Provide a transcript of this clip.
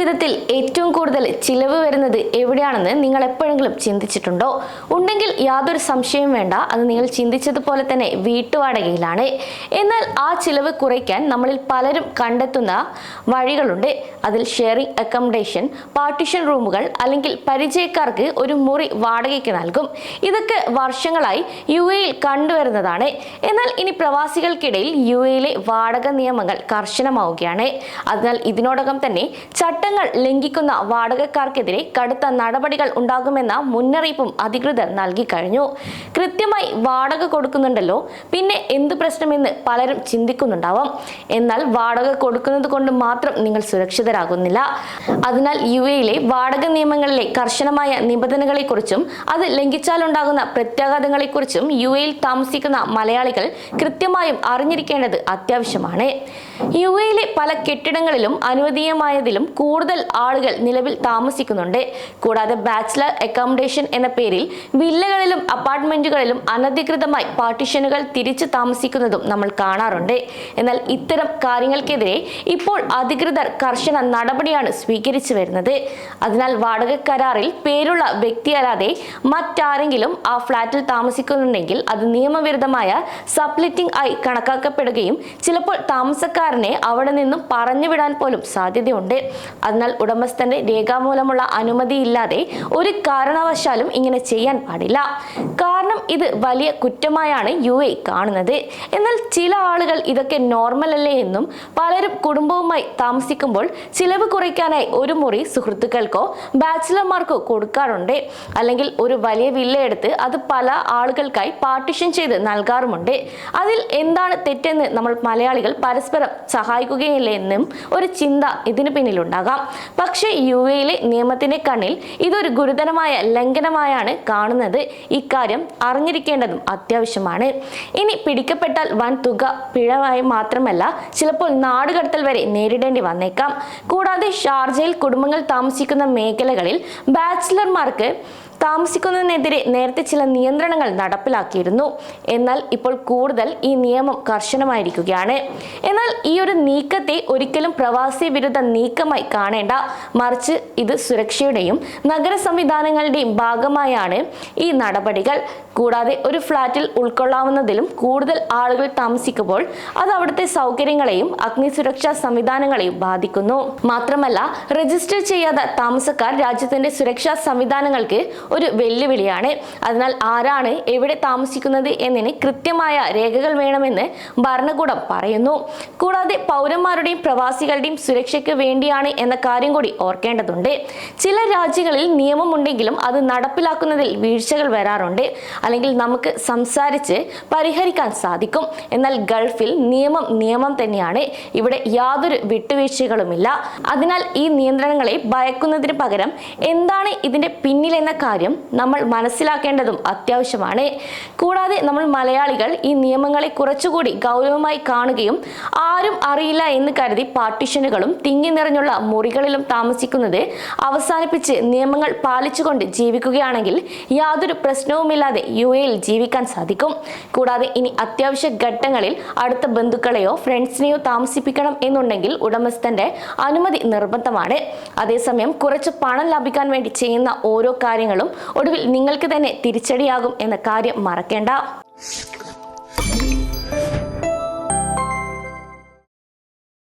ജീവിതത്തിൽ ഏറ്റവും കൂടുതൽ ചിലവ് വരുന്നത് എവിടെയാണെന്ന് നിങ്ങൾ എപ്പോഴെങ്കിലും ചിന്തിച്ചിട്ടുണ്ടോ? ഉണ്ടെങ്കിൽ യാതൊരു സംശയവും വേണ്ട, അത് നിങ്ങൾ ചിന്തിച്ചതുപോലെ തന്നെ വീട്ടുവാടകയിലാണ്. എന്നാൽ ആ ചിലവ് കുറയ്ക്കാൻ നമ്മളിൽ പലരും കണ്ടെത്തുന്ന വഴികളുണ്ട്. അതിൽ ഷെയറിംഗ് അക്കോമഡേഷൻ, പാർട്ടിഷൻ റൂമുകൾ, അല്ലെങ്കിൽ പരിചയക്കാർക്ക് ഒരു മുറി വാടകയ്ക്ക് നൽകും. ഇതൊക്കെ വർഷങ്ങളായി UAE കണ്ടുവരുന്നതാണ്. എന്നാൽ ഇനി പ്രവാസികൾക്കിടയിൽ UAE വാടക നിയമങ്ങൾ കർശനമാവുകയാണ്. അതിനാൽ ഇതിനോടകം തന്നെ ചട്ടങ്ങൾ ലംഘിക്കുന്ന വാടകക്കാർക്കെതിരെ കടുത്ത നടപടികൾ ഉണ്ടാകുമെന്ന മുന്നറിയിപ്പും അധികൃതർ നൽകി കഴിഞ്ഞു. കൃത്യമായി വാടക കൊടുക്കുന്നുണ്ടല്ലോ, പിന്നെ എന്ത് പ്രശ്നമെന്ന് പലരും ചിന്തിക്കുന്നുണ്ടാവാം. എന്നാൽ വാടക കൊടുക്കുന്നത് കൊണ്ട് മാത്രം നിങ്ങൾ സുരക്ഷിതരാകുന്നില്ല. അതിനാൽ UAE വാടക നിയമങ്ങളിലെ കർശനമായ നിബന്ധനകളെക്കുറിച്ചും അത് ലംഘിച്ചാലുണ്ടാകുന്ന പ്രത്യാഘാതങ്ങളെക്കുറിച്ചും UAE താമസിക്കുന്ന മലയാളികൾ കൃത്യമായും അറിഞ്ഞിരിക്കേണ്ടത് അത്യാവശ്യമാണ്. UAE പല കെട്ടിടങ്ങളിലും അനുവദനീയമായതിലും കൂടുതൽ ആളുകൾ നിലവിൽ താമസിക്കുന്നുണ്ട്. കൂടാതെ ബാച്ചിലർ അക്കോമഡേഷൻ എന്ന പേരിൽ വില്ലകളിലും അപ്പാർട്ട്മെന്റുകളിലും അനധികൃതമായി പാർട്ടിഷനുകൾ തിരിച്ചു താമസിക്കുന്നതും നമ്മൾ കാണാറുണ്ട്. എന്നാൽ ഇത്തരം കാര്യങ്ങൾക്കെതിരെ ഇപ്പോൾ അധികൃതർ കർശന നടപടിയാണ് സ്വീകരിച്ചു വരുന്നത്. അതിനാൽ വാടക കരാറിൽ പേരുള്ള വ്യക്തിയല്ലാതെ മറ്റാരെങ്കിലും ആ ഫ്ളാറ്റിൽ താമസിക്കുന്നുണ്ടെങ്കിൽ അത് നിയമവിരുദ്ധമായ സബ്ലെറ്റിംഗ് ആയി കണക്കാക്കപ്പെടുകയും ചിലപ്പോൾ താമസക്കാരനെ അവിടെ നിന്നും പറഞ്ഞുവിടാൻ പോലും സാധ്യതയുണ്ട്. അതിനാൽ ഉടമസ്ഥന്റെ രേഖാമൂലമുള്ള അനുമതിയില്ലാതെ ഒരു കാരണവശാലും ഇങ്ങനെ ചെയ്യാൻ പാടില്ല. കാരണം ഇത് വലിയ കുറ്റമായാണ് UAE കാണുന്നത്. എന്നാൽ ചില ആളുകൾ ഇതൊക്കെ നോർമൽ അല്ലേ എന്നും പലരും കുടുംബവുമായി താമസിക്കുമ്പോൾ ചിലവ് കുറയ്ക്കാനായി ഒരു മുറി സുഹൃത്തുക്കൾക്കോ ബാച്ചിലർമാർക്കോ കൊടുക്കാറുണ്ട്. അല്ലെങ്കിൽ ഒരു വലിയ വില്ല എടുത്ത് അത് പല ആളുകൾക്കായി പാർട്ടിഷൻ ചെയ്ത് നൽകാറുമുണ്ട്. അതിൽ എന്താണ് തെറ്റെന്ന് നമ്മൾ മലയാളികൾ പരസ്പരം സഹായിക്കുകയില്ല എന്നും ഒരു ചിന്ത ഇതിന് പിന്നിലുണ്ടാകാം. പക്ഷേ UAE നിയമത്തിന്റെ കണ്ണിൽ ഇതൊരു ഗുരുതരമായ ലംഘനമായാണ് കാണുന്നത്. ഇക്കാര്യം അറിഞ്ഞിരിക്കേണ്ടതും അത്യാവശ്യമാണ്. ഇനി പിടിക്കപ്പെട്ടാൽ വൻ തുക പിഴവായി മാത്രമല്ല, ചിലപ്പോൾ നാടുകടത്തൽ വരെ നേരിടേണ്ടി വന്നേക്കാം. കൂടാതെ ഷാർജയിൽ കുടുംബങ്ങൾ താമസിക്കുന്ന മേഖലകളിൽ ബാച്ചിലർമാർക്ക് താമസിക്കുന്നതിനെതിരെ നേരത്തെ ചില നിയന്ത്രണങ്ങൾ നടപ്പിലാക്കിയിരുന്നു. എന്നാൽ ഇപ്പോൾ കൂടുതൽ ഈ നിയമം കർശനമായിരിക്കുകയാണ്. എന്നാൽ ഈ ഒരു നീക്കത്തെ ഒരിക്കലും പ്രവാസി വിരുദ്ധ നീക്കമായി കാണേണ്ട, മറിച്ച് ഇത് സുരക്ഷയുടെയും നഗര സംവിധാനങ്ങളുടെയും ഭാഗമായാണ് ഈ നടപടികൾ. കൂടാതെ ഒരു ഫ്ളാറ്റിൽ ഉൾക്കൊള്ളാവുന്നതിലും കൂടുതൽ ആളുകൾ താമസിക്കുമ്പോൾ അത് അവിടുത്തെ സൗകര്യങ്ങളെയും അഗ്നി സുരക്ഷാ സംവിധാനങ്ങളെയും ബാധിക്കുന്നു. മാത്രമല്ല, രജിസ്റ്റർ ചെയ്യാത്ത താമസക്കാർ രാജ്യത്തിന്റെ സുരക്ഷാ സംവിധാനങ്ങൾക്ക് ഒരു വെല്ലുവിളിയാണ്. അതിനാൽ ആരാണ് എവിടെ താമസിക്കുന്നത് എന്നതിന് കൃത്യമായ രേഖകൾ വേണമെന്ന് ഭരണകൂടം പറയുന്നു. കൂടാതെ പൗരന്മാരുടെയും പ്രവാസികളുടെയും സുരക്ഷയ്ക്ക് വേണ്ടിയാണ് എന്ന കാര്യം കൂടി ഓർക്കേണ്ടതുണ്ട്. ചില രാജ്യങ്ങളിൽ നിയമമുണ്ടെങ്കിലും അത് നടപ്പിലാക്കുന്നതിൽ വീഴ്ചകൾ വരാറുണ്ട്. അല്ലെങ്കിൽ നമുക്ക് സംസാരിച്ച് പരിഹരിക്കാൻ സാധിക്കും. എന്നാൽ ഗൾഫിൽ നിയമം തന്നെയാണ്. ഇവിടെ യാതൊരു വിട്ടുവീഴ്ചകളുമില്ല. അതിനാൽ ഈ നിയന്ത്രണങ്ങളെ ഭയക്കുന്നതിന് പകരം എന്താണ് ഇതിന്റെ പിന്നിലെന്ന കാര്യം നമ്മൾ മനസ്സിലാക്കേണ്ടതും അത്യാവശ്യമാണ്. കൂടാതെ നമ്മൾ മലയാളികൾ ഈ നിയമങ്ങളെ കുറച്ചുകൂടി ഗൗരവമായി കാണുകയും ആരും അറിയില്ല എന്ന് കരുതി പാർട്ടിഷനുകളും തിങ്ങി നിറഞ്ഞുള്ള മുറികളിലും താമസിക്കുന്നത് അവസാനിപ്പിച്ച് നിയമങ്ങൾ പാലിച്ചുകൊണ്ട് ജീവിക്കുകയാണെങ്കിൽ യാതൊരു പ്രശ്നവുമില്ലാതെ UAE ജീവിക്കാൻ സാധിക്കും. കൂടാതെ ഇനി അത്യാവശ്യ ഘട്ടങ്ങളിൽ അടുത്ത ബന്ധുക്കളെയോ ഫ്രണ്ട്സിനെയോ താമസിപ്പിക്കണം എന്നുണ്ടെങ്കിൽ ഉടമസ്ഥന്റെ അനുമതി നിർബന്ധമാണ്. അതേസമയം കുറച്ച് പണം ലാഭിക്കാൻ വേണ്ടി ചെയ്യുന്ന ഓരോ കാര്യങ്ങളും ഒടുവിൽ നിങ്ങൾക്ക് തന്നെ തിരിച്ചടിയാകും എന്ന കാര്യം മറക്കേണ്ട.